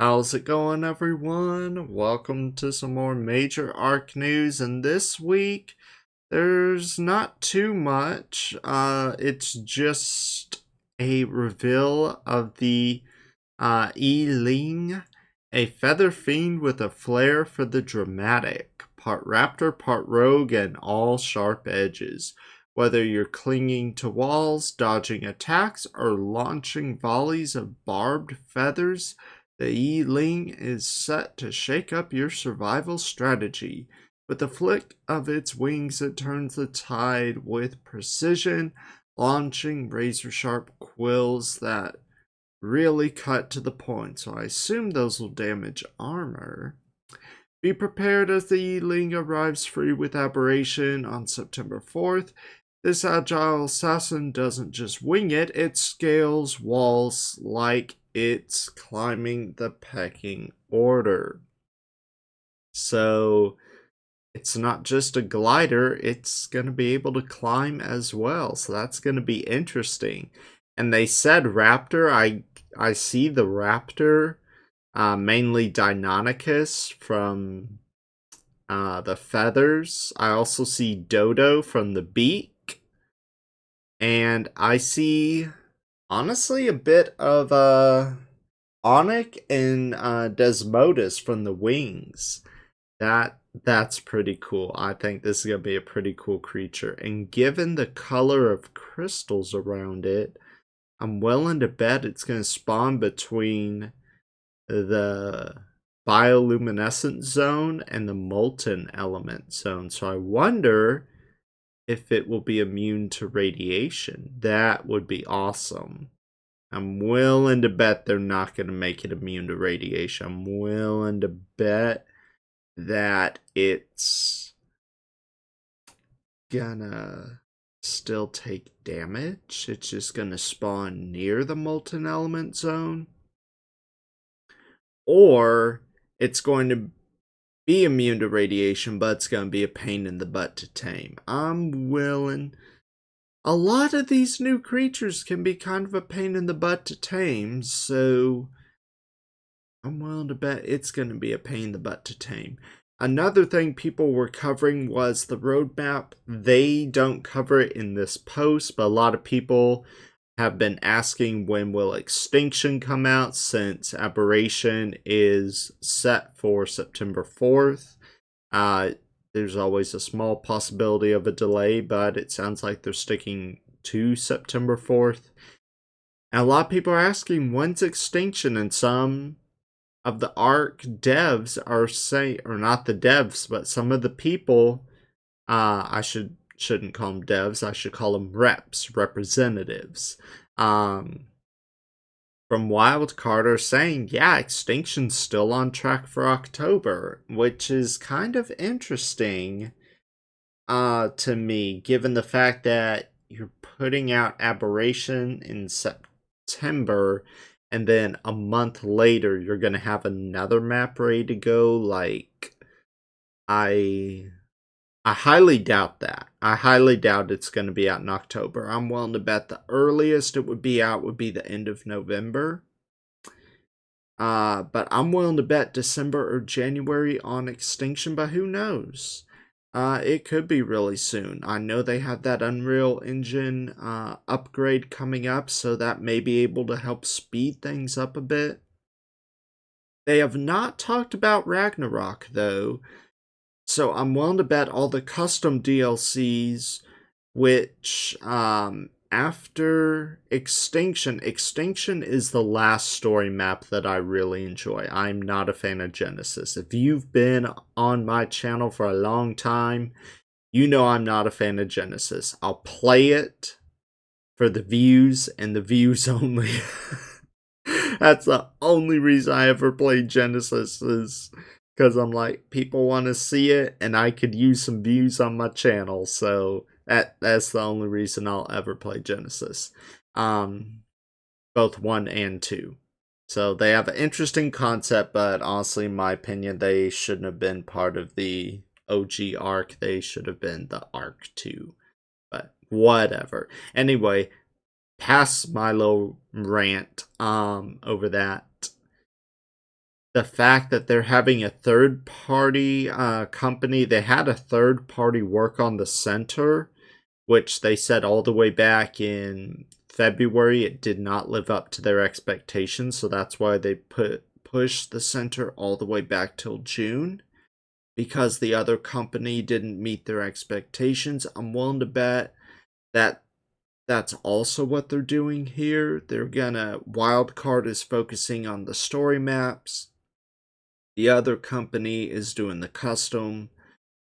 How's it going, everyone? Welcome to some more major ARK news. And this week, there's not too much. It's just a reveal of the Ling, a feather fiend with a flair for the dramatic. Part raptor, part rogue, and all sharp edges. Whether you're clinging to walls, dodging attacks, or launching volleys of barbed feathers, the Ling is set to shake up your survival strategy. With a flick of its wings, it turns the tide with precision, launching razor sharp quills that really cut to the point, so I assume those will damage armor. Be prepared as the Ling arrives free with aberration on September 4th. This agile assassin doesn't just wing it, it scales walls like it's climbing the pecking order. So it's not just a glider, it's going to be able to climb as well. So that's going to be interesting. And they said raptor. I see the raptor, mainly Deinonychus from the feathers. I also see Dodo from the beak. And I see, honestly, a bit of Onyx and Desmodus from the wings. That's pretty cool. I think this is gonna be a pretty cool creature. And given the color of crystals around it, I'm willing to bet it's gonna spawn between the bioluminescent zone and the molten element zone. So I wonder if it will be immune to radiation. That would be awesome. I'm willing to bet they're not going to make it immune to radiation. I'm willing to bet that it's gonna still take damage. It's just gonna spawn near the molten element zone. Or it's going to be immune to radiation, but it's going to be a pain in the butt to tame. I'm willing. A lot of these new creatures can be kind of a pain in the butt to tame, so I'm willing to bet it's going to be a pain in the butt to tame. Another thing people were covering was the roadmap. They don't cover it in this post, but a lot of people have been asking when will Extinction come out, since Aberration is set for September 4th. There's always a small possibility of a delay, but it sounds like they're sticking to September 4th. And a lot of people are asking when's Extinction, and some of the ARK devs are saying, or not the devs, but some of the people, I shouldn't call them devs, I should call them representatives, from Wildcard are saying, yeah, Extinction's still on track for October, which is kind of interesting to me, given the fact that you're putting out Aberration in September, and then a month later you're gonna have another map ready to go. Like, I I highly doubt that. I highly doubt it's gonna be out in October. I'm willing to bet the earliest it would be out would be the end of November. But I'm willing to bet December or January on Extinction, but who knows? It could be really soon. I know they have that Unreal Engine upgrade coming up, so that may be able to help speed things up a bit. They have not talked about Ragnarok, though, so I'm willing to bet all the custom DLCs, which after Extinction is the last story map that I really enjoy. I'm not a fan of Genesis. If you've been on my channel for a long time, you know I'm not a fan of Genesis. I'll play it for the views and the views only. That's the only reason I ever played Genesis, is because I'm like, people want to see it and I could use some views on my channel. So that's the only reason I'll ever play Genesis. Both 1 and 2. So they have an interesting concept, but honestly, in my opinion, they shouldn't have been part of the OG ARK. They should have been the ARK 2. But whatever. Anyway, past my little rant over that. the fact that they're having a third-party company, they had a third-party work on the center, which they said all the way back in February it did not live up to their expectations, so that's why they pushed the center all the way back till June, because the other company didn't meet their expectations. I'm willing to bet that that's also what they're doing here. They're gonna, Wildcard is focusing on the story maps. The other company is doing the custom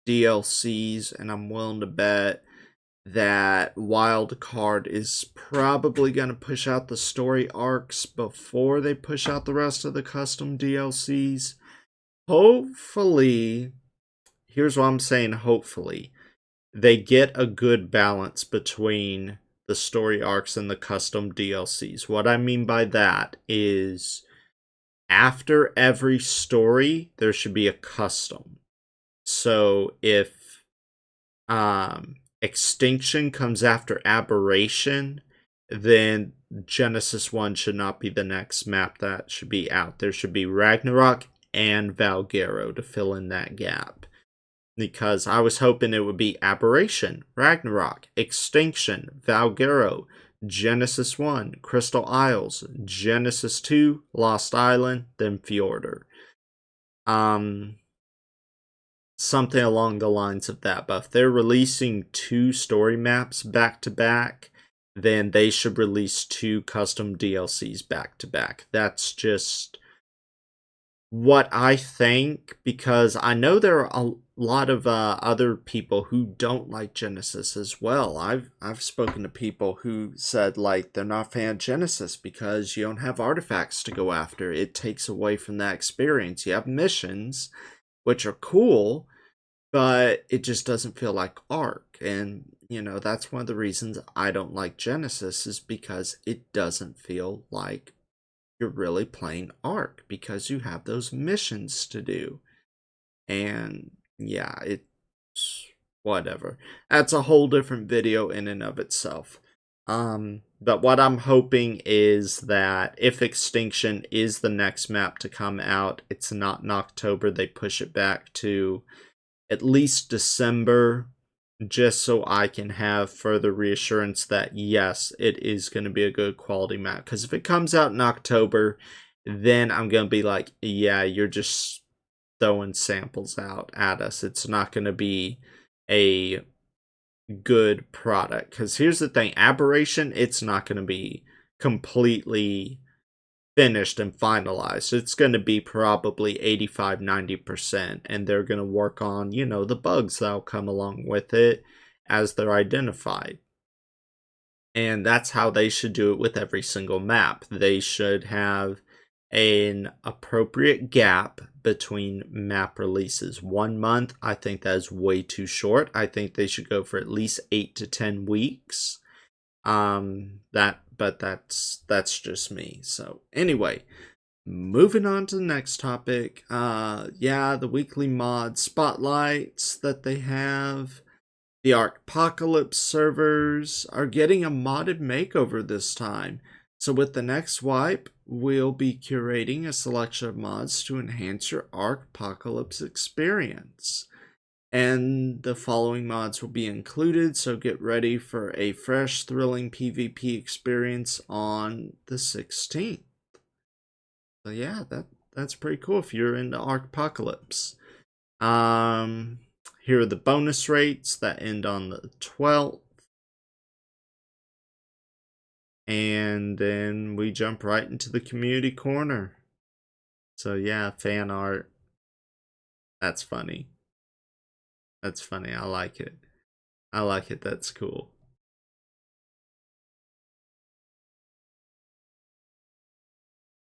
DLCs, and I'm willing to bet that Wildcard is probably going to push out the story arcs before they push out the rest of the custom DLCs. Hopefully, here's what I'm saying, hopefully, they get a good balance between the story arcs and the custom DLCs. What I mean by that is after every story, there should be a custom. So if Extinction comes after Aberration, then Genesis 1 should not be the next map that should be out. There should be Ragnarok and Valguero to fill in that gap. Because I was hoping it would be Aberration, Ragnarok, Extinction, Valguero, Genesis 1, Crystal Isles, Genesis 2, Lost Island, then Fjordur. Something along the lines of that. But if they're releasing 2 story maps back to back, then they should release 2 custom DLCs back to back. That's just what I think, because I know there are a lot of other people who don't like Genesis as well. I've spoken to people who said like they're not a fan of Genesis because you don't have artifacts to go after. It takes away from that experience. You have missions, which are cool, but it just doesn't feel like ARK. And, you know, that's one of the reasons I don't like Genesis, is because it doesn't feel like you're really playing ARK, because you have those missions to do. And yeah, it's whatever. That's a whole different video in and of itself. But what I'm hoping is that if Extinction is the next map to come out, it's not in October. They push it back to at least December, just so I can have further reassurance that yes, it is going to be a good quality map. Because if it comes out in October, then I'm going to be like, yeah, you're just throwing samples out at us. It's not going to be a good product. Because here's the thing, Aberration, it's not going to be completely finished and finalized. It's going to be probably 85-90%, and they're going to work on, you know, the bugs that'll come along with it as they're identified. And that's how they should do it with every single map. They should have an appropriate gap between map releases. 1 month, I think that is way too short. I think they should go for at least 8 to 10 weeks. But that's just me. So anyway, moving on to the next topic. Yeah, the weekly mod spotlights that they have. The Archpocalypse servers are getting a modded makeover this time. So with the next wipe, we'll be curating a selection of mods to enhance your Archpocalypse experience. And the following mods will be included, so get ready for a fresh, thrilling PvP experience on the 16th. So yeah, that's pretty cool if you're into Archpocalypse. Here are the bonus rates that end on the 12th. And then we jump right into the community corner. So yeah, fan art. That's funny. That's funny. I like it. I like it. That's cool.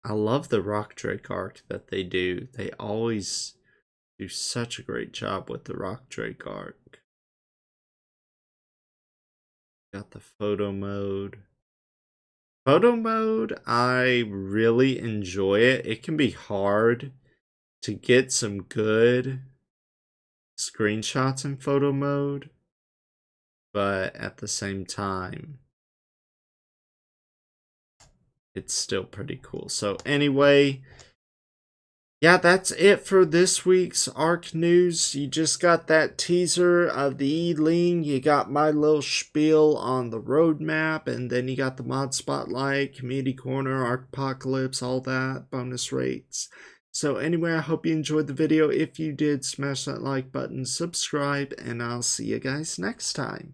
I love the Rock Drake arc that they do. They always do such a great job with the Rock Drake arc. Got the photo mode. Photo mode, I really enjoy it. It can be hard to get some good screenshots in photo mode, but at the same time, it's still pretty cool. So anyway, Yeah, that's it for this week's ARK news. You just got that teaser of the Ling, you got my little spiel on the roadmap, and then you got the mod spotlight, community corner, ARK apocalypse, all that, bonus rates. So anyway, I hope you enjoyed the video. If you did, smash that like button, subscribe, and I'll see you guys next time.